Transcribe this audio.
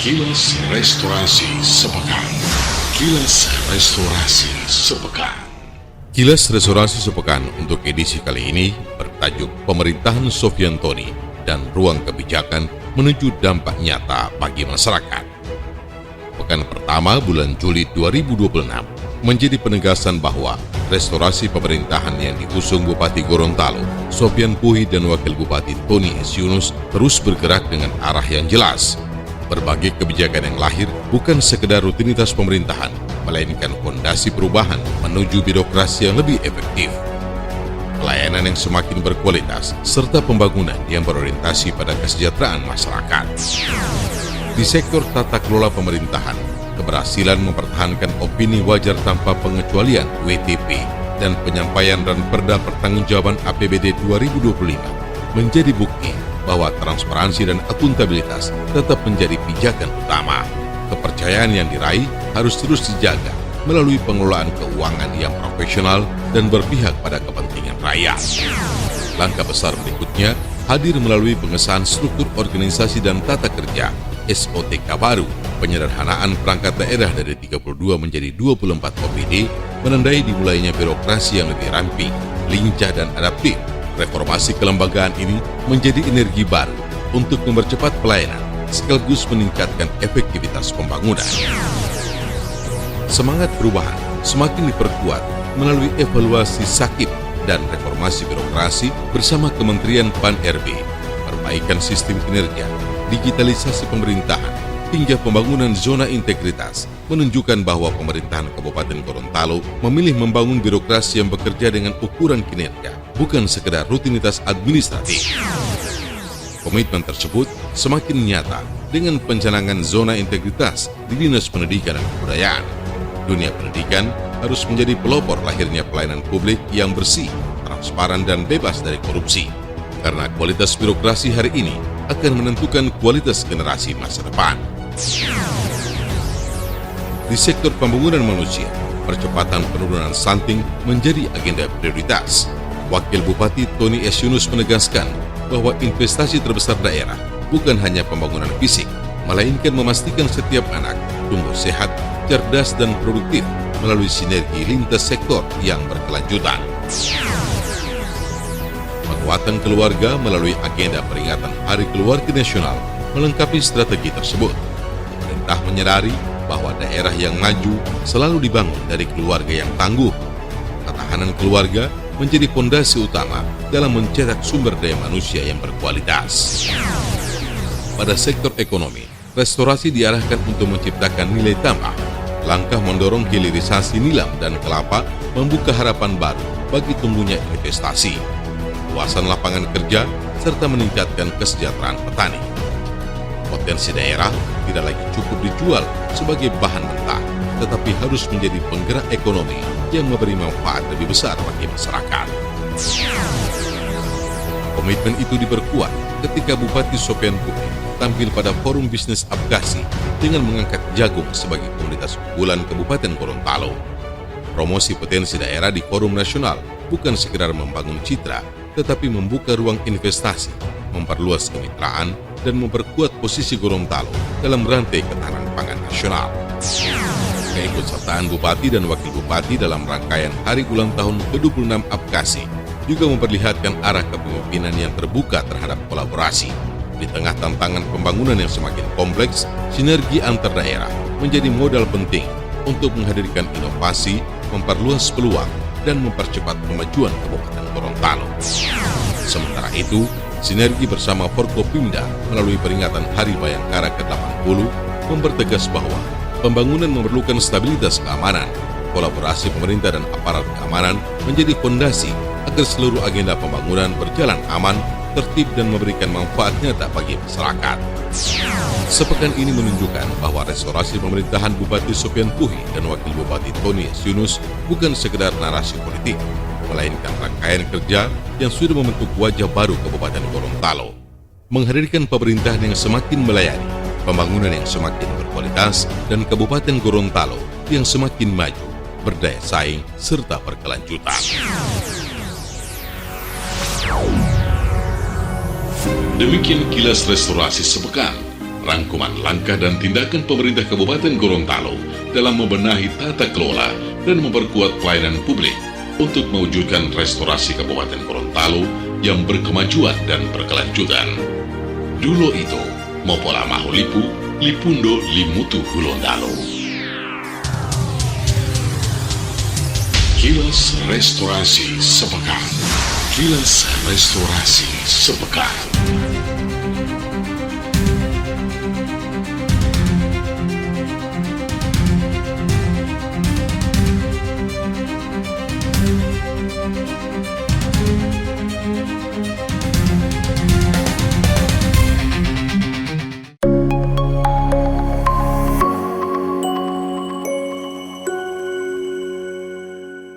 Kilas Restorasi Sepekan. Kilas Restorasi Sepekan. Kilas Restorasi Sepekan untuk edisi kali ini bertajuk Pemerintahan Sofyan Tony dan Ruang Kebijakan Menuju Dampak Nyata bagi Masyarakat. Pekan pertama bulan Juli 2026 menjadi penegasan bahwa restorasi pemerintahan yang diusung Bupati Gorontalo, Sofyan Puhi dan Wakil Bupati Tony S. Yunus terus bergerak dengan arah yang jelas. Berbagai kebijakan yang lahir bukan sekedar rutinitas pemerintahan, melainkan fondasi perubahan menuju birokrasi yang lebih efektif, pelayanan yang semakin berkualitas, serta pembangunan yang berorientasi pada kesejahteraan masyarakat. Di sektor tata kelola pemerintahan, keberhasilan mempertahankan opini wajar tanpa pengecualian WTP dan penyampaian dan perda pertanggungjawaban APBD 2025 menjadi bukti bahwa transparansi dan akuntabilitas tetap menjadi pijakan utama. Kepercayaan yang diraih harus terus dijaga melalui pengelolaan keuangan yang profesional dan berpihak pada kepentingan rakyat. Langkah besar berikutnya hadir melalui pengesahan struktur organisasi dan tata kerja SOTK baru. Penyederhanaan perangkat daerah dari 32 menjadi 24 OPD menandai dimulainya birokrasi yang lebih ramping, lincah dan adaptif. Reformasi kelembagaan ini menjadi energi baru untuk mempercepat pelayanan sekaligus meningkatkan efektivitas pembangunan. Semangat perubahan semakin diperkuat melalui evaluasi sakit dan reformasi birokrasi bersama Kementerian Pan-RB, perbaikan sistem kinerja, digitalisasi pemerintahan, hingga pembangunan zona integritas menunjukkan bahwa pemerintahan Kabupaten Gorontalo memilih membangun birokrasi yang bekerja dengan ukuran kinerja, bukan sekedar rutinitas administratif. Komitmen tersebut semakin nyata dengan pencanangan zona integritas di Dinas Pendidikan dan Kebudayaan. Dunia pendidikan harus menjadi pelopor lahirnya pelayanan publik yang bersih, transparan dan bebas dari korupsi. Karena kualitas birokrasi hari ini akan menentukan kualitas generasi masa depan. Di sektor pembangunan manusia, percepatan penurunan stunting menjadi agenda prioritas. Wakil Bupati Tony S. Yunus menegaskan bahwa investasi terbesar daerah bukan hanya pembangunan fisik, melainkan memastikan setiap anak tumbuh sehat, cerdas dan produktif melalui sinergi lintas sektor yang berkelanjutan. Penguatan keluarga melalui agenda peringatan Hari Keluarga Nasional melengkapi strategi tersebut. Pemerintah menyadari bahwa daerah yang maju selalu dibangun dari keluarga yang tangguh. Ketahanan keluarga menjadi fondasi utama dalam mencetak sumber daya manusia yang berkualitas. Pada sektor ekonomi, restorasi diarahkan untuk menciptakan nilai tambah. Langkah mendorong hilirisasi nilam dan kelapa membuka harapan baru bagi tumbuhnya investasi, luasan lapangan kerja, serta meningkatkan kesejahteraan petani. Potensi daerah tidak lagi cukup dijual sebagai bahan mentah, tetapi harus menjadi penggerak ekonomi yang memberi manfaat lebih besar bagi masyarakat. Komitmen itu diperkuat ketika Bupati Sofyan Puhi tampil pada Forum Bisnis Apkasi dengan mengangkat jagung sebagai komoditas unggulan Kabupaten Gorontalo. Promosi potensi daerah di forum nasional bukan sekedar membangun citra, tetapi membuka ruang investasi, memperluas kemitraan, dan memperkuat posisi Gorontalo dalam rantai ketahanan pangan nasional. Keikutsertaan Bupati dan Wakil Bupati dalam rangkaian Hari Ulang Tahun ke-26 Apkasi juga memperlihatkan arah kepemimpinan yang terbuka terhadap kolaborasi. Di tengah tantangan pembangunan yang semakin kompleks, sinergi antar daerah menjadi modal penting untuk menghadirkan inovasi, memperluas peluang, dan mempercepat kemajuan Kabupaten Gorontalo. Sementara itu, sinergi bersama Forkopimda melalui peringatan Hari Bayangkara ke-80 mempertegas bahwa pembangunan memerlukan stabilitas keamanan. Kolaborasi pemerintah dan aparat keamanan menjadi fondasi agar seluruh agenda pembangunan berjalan aman, tertib dan memberikan manfaat nyata bagi masyarakat. Sepekan ini menunjukkan bahwa restorasi pemerintahan Bupati Sofyan Puhi dan Wakil Bupati Tony S. Yunus bukan sekedar narasi politik, melainkan rangkaian kerja yang sudah membentuk wajah baru Kabupaten Gorontalo, menghadirkan pemerintahan yang semakin melayani, pembangunan yang semakin berkualitas, dan Kabupaten Gorontalo yang semakin maju, berdaya saing, serta berkelanjutan. Demikian kilas restorasi sepekan. rangkuman langkah dan tindakan pemerintah Kabupaten Gorontalo dalam membenahi tata kelola dan memperkuat pelayanan publik untuk mewujudkan restorasi Kabupaten Gorontalo yang berkemajuan dan berkelanjutan. Dulu itu, Mopola Mahulipu, Lipundo Limutu Hulondalo. Kilas Restorasi Sepekan. Kilas Restorasi Sepekan.